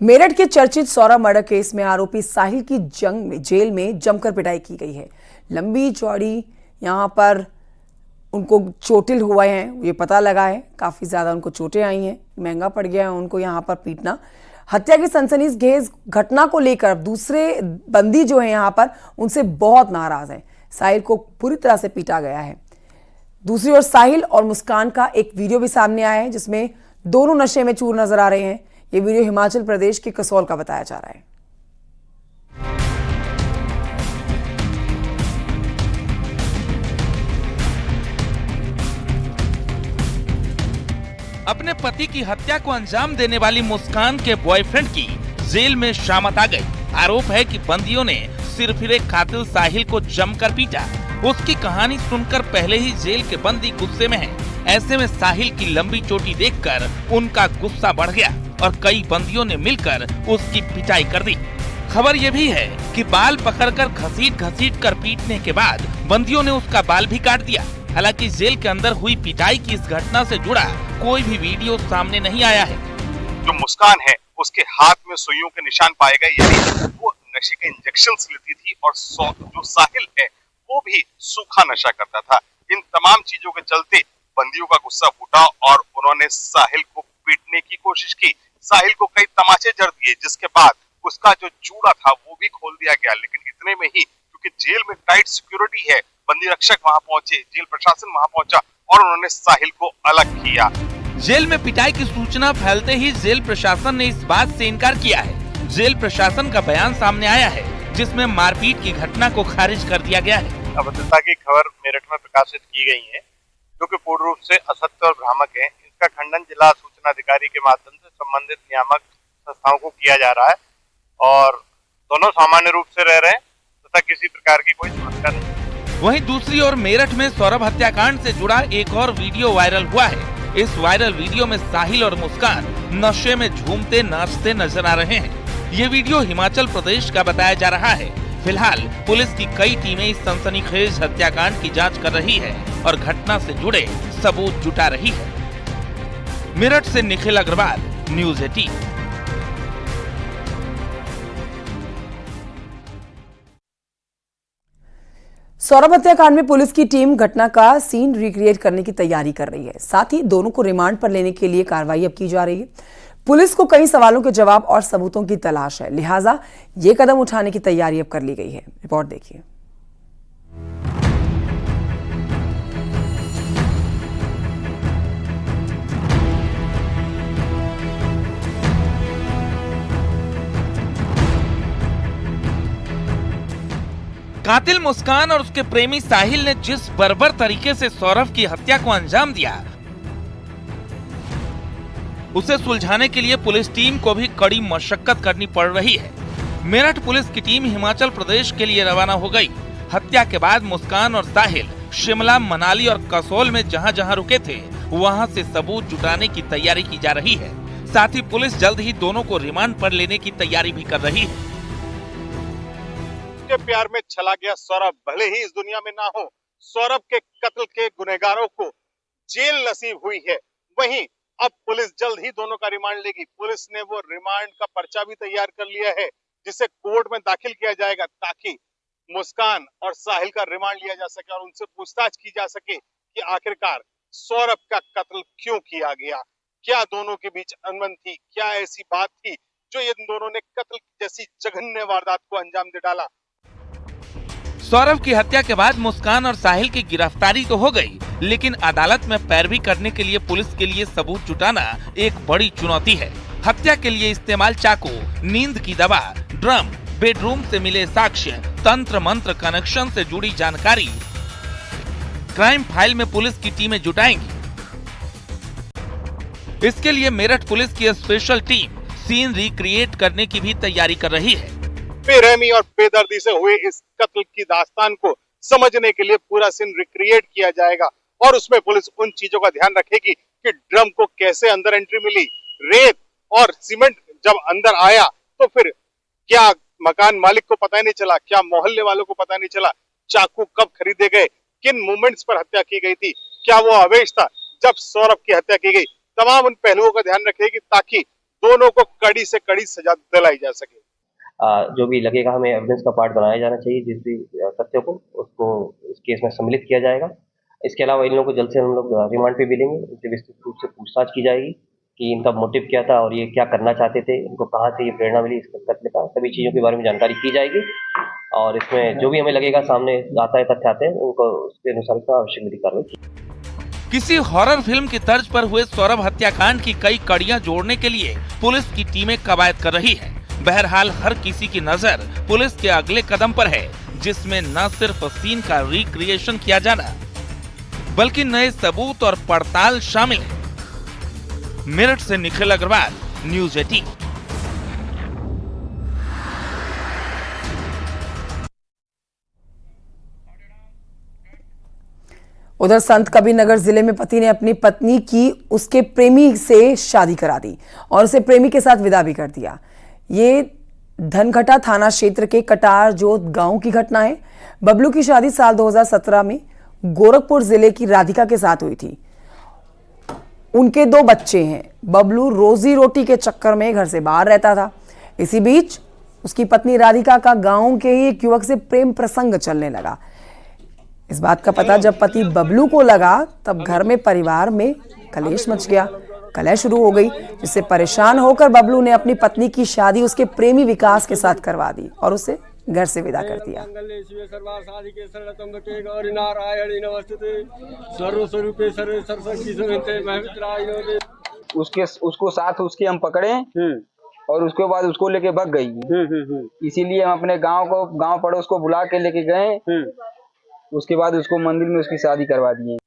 मेरठ के चर्चित Saurabh murder case में आरोपी साहिल की जेल में जमकर पिटाई की गई है। लंबी चौड़ी यहां पर उनको चोटिल हुए हैं, ये पता लगा है। काफी ज्यादा उनको चोटें आई हैं, महंगा पड़ गया है उनको यहां पर पीटना। हत्या की सनसनीखेज घटना को लेकर दूसरे बंदी जो है यहां पर उनसे बहुत नाराज हैं। साहिल को पूरी तरह से पीटा गया है। दूसरी ओर साहिल और मुस्कान का एक वीडियो भी सामने आया है जिसमें दोनों नशे में चूर नजर आ रहे हैं। ये वीडियो हिमाचल प्रदेश के कसौल का बताया जा रहा है। अपने पति की हत्या को अंजाम देने वाली मुस्कान के बॉयफ्रेंड की जेल में शामत आ गई। आरोप है कि बंदियों ने सिरफिरे कातिल साहिल को जमकर पीटा। उसकी कहानी सुनकर पहले ही जेल के बंदी गुस्से में हैं। ऐसे में साहिल की लंबी चोटी देखकर उनका गुस्सा बढ़ गया और कई बंदियों ने मिलकर उसकी पिटाई कर दी। खबर ये भी है कि बाल पकड़कर घसीट कर पीटने के बाद बंदियों ने उसका बाल भी काट दिया। हालांकि जेल के अंदर हुई पिटाई की इस घटना से जुड़ा कोई भी वीडियो सामने नहीं आया है। जो मुस्कान है उसके हाथ में सुइयों के निशान पाए गए, यानी वो नशे के इंजेक्शंस लेती थी और जो साहिल है वो भी सूखा नशा करता था। इन तमाम चीजों के चलते बंदियों का गुस्सा फूटा और उन्होंने साहिल को पीटने की कोशिश की। साहिल को कई तमाचे जड़ दिए, जिसके बाद उसका जो जूड़ा था वो भी खोल दिया गया। लेकिन इतने में ही, क्योंकि जेल में टाइट सिक्योरिटी है, बंदी रक्षक वहां पहुंचे, जेल प्रशासन वहां पहुंचा और उन्होंने साहिल को अलग किया। जेल में पिटाई की सूचना फैलते ही जेल प्रशासन ने इस बात से इनकार किया है। जेल प्रशासन का बयान सामने आया है जिसमें मारपीट की घटना को खारिज कर दिया गया है। अभद्रता की खबर मेरठ में प्रकाशित की गई है जो कि पूर्ण रूप से असत्य और भ्रामक है। इसका खंडन जिला सूचना अधिकारी के माध्यम से संबंधित नियामक संस्थाओं को किया जा रहा है और दोनों सामान्य रूप से रह रहे हैं तथा किसी प्रकार की कोई समस्या नहीं। वहीं दूसरी ओर मेरठ में सौरभ हत्याकांड से जुड़ा एक और वीडियो वायरल हुआ है। इस वायरल वीडियो में साहिल और मुस्कान नशे में झूमते नाचते नजर आ रहे हैं। ये वीडियो हिमाचल प्रदेश का बताया जा रहा है। फिलहाल पुलिस की कई टीमें इस सनसनीखेज हत्याकांड की जांच कर रही है और घटना से जुड़े सबूत जुटा रही है। मेरठ से निखिल अग्रवाल, न्यूज़ 18। सौरभ हत्याकांड में पुलिस की टीम घटना का सीन रिक्रिएट करने की तैयारी कर रही है। साथ ही दोनों को रिमांड पर लेने के लिए कार्रवाई अब की जा रही है। पुलिस को कई सवालों के जवाब और सबूतों की तलाश है, लिहाजा ये कदम उठाने की तैयारी अब कर ली गई है। रिपोर्ट देखिए। कातिल मुस्कान और उसके प्रेमी साहिल ने जिस बर्बर तरीके से सौरभ की हत्या को अंजाम दिया, उसे सुलझाने के लिए पुलिस टीम को भी कड़ी मशक्कत करनी पड़ रही है। मेरठ पुलिस की टीम हिमाचल प्रदेश के लिए रवाना हो गई। हत्या के बाद मुस्कान और साहिल शिमला, मनाली और कसौल में जहां-जहां रुके थे वहां से सबूत जुटाने की तैयारी की जा रही है। साथ ही पुलिस जल्द ही दोनों को रिमांड पर लेने की तैयारी भी कर रही है। के प्यार में चला गया सौरभ भले ही इस दुनिया में ना हो, सौरभ के कत्ल के गुनहगारों को जेल नसीब हुई है। वहीं अब पुलिस जल्द ही दोनों का रिमांड लेगी। पुलिस ने वो रिमांड का पर्चा भी तैयार कर लिया है जिसे कोर्ट में दाखिल किया जाएगा ताकि मुस्कान और साहिल का रिमांड लिया जा सके और उनसे पूछताछ की जा सके कि आखिरकार सौरभ का कत्ल क्यों किया गया, क्या दोनों के बीच अनबन थी, क्या ऐसी बात थी जो इन दोनों ने कत्ल जैसी जघन्य वारदात को अंजाम दे डाला। सौरभ की हत्या के बाद मुस्कान और साहिल की गिरफ्तारी तो हो गई, लेकिन अदालत में पैरवी करने के लिए पुलिस के लिए सबूत जुटाना एक बड़ी चुनौती है। हत्या के लिए इस्तेमाल चाकू, नींद की दवा, ड्रम, बेडरूम से मिले साक्ष्य, तंत्र मंत्र कनेक्शन से जुड़ी जानकारी क्राइम फाइल में पुलिस की टीमें जुटाएंगी। इसके लिए मेरठ पुलिस की स्पेशल टीम सीन रिक्रिएट करने की भी तैयारी कर रही है। बेरहमी और बेदर्दी से हुए इस कत्ल की दास्तान को समझने के लिए पूरा सीन रिक्रिएट किया जाएगा और उसमें पुलिस उन चीजों का ध्यान रखेगी कि ड्रम को कैसे अंदर एंट्री मिली, रेत और सीमेंट जब अंदर आया तो फिर क्या मकान मालिक को पता ही नहीं चला, क्या मोहल्ले वालों को पता नहीं चला, चाकू कब खरीदे गए, किन मूवमेंट्स पर हत्या की गई थी, क्या वो आवेश था जब सौरभ की हत्या की गई। तमाम उन पहलुओं का ध्यान रखेगी ताकि दोनों को कड़ी से कड़ी सजा दिलाई जा सके। जो भी लगेगा हमें एविडेंस का पार्ट बनाया जाना चाहिए, जिस भी तथ्यों को उसको इस केस में सम्मिलित किया जाएगा। इसके अलावा इन लोगों को जल्द से हम लोग रिमांड पे भी लेंगे, इनसे विस्तृत रूप से पूछताछ की जाएगी कि इनका मोटिव क्या था और ये क्या करना चाहते थे, इनको कहाँ से ये प्रेरणा मिली इस कत्ल का, सभी चीज़ों के बारे में जानकारी की जाएगी और इसमें जो भी हमें लगेगा सामने आता है, तथ्य आते हैं, उनको उसके अनुसार आवश्यक विधि कार्रवाई की। किसी हॉरर फिल्म की तर्ज पर हुए सौरभ हत्याकांड की कई कड़ियां जोड़ने के लिए पुलिस की टीमें कवायद कर रही है। बहरहाल हर किसी की नजर पुलिस के अगले कदम पर है, जिसमें न सिर्फ सीन का रिक्रिएशन किया जाना बल्कि नए सबूत और पड़ताल शामिल है। मेरठ से निखिल अग्रवाल, न्यूज़ 18। उधर संत कबीरनगर जिले में पति ने अपनी पत्नी की उसके प्रेमी से शादी करा दी और उसे प्रेमी के साथ विदा भी कर दिया। ये धनघटा थाना क्षेत्र के कटार जोत गांव की घटना है। बबलू की शादी साल 2017 में गोरखपुर जिले की राधिका के साथ हुई थी। उनके 2 बच्चे हैं। बबलू रोजी रोटी के चक्कर में घर से बाहर रहता था। इसी बीच उसकी पत्नी राधिका का गांव के ही एक युवक से प्रेम प्रसंग चलने लगा। इस बात का पता जब पति बबलू को लगा तब घर में परिवार में कलेश मच गया। कलह शुरू हो गई, जिससे परेशान होकर बबलू ने अपनी पत्नी की शादी उसके प्रेमी विकास के साथ करवा दी और उसे घर से विदा कर दिया। उसको साथ उसके हम पकड़े और उसके बाद उसको लेके भाग गई। इसीलिए हम अपने गांव पड़ोस को बुला के लेके गए। उसके बाद उसको मंदिर में उसकी शादी करवा दिए।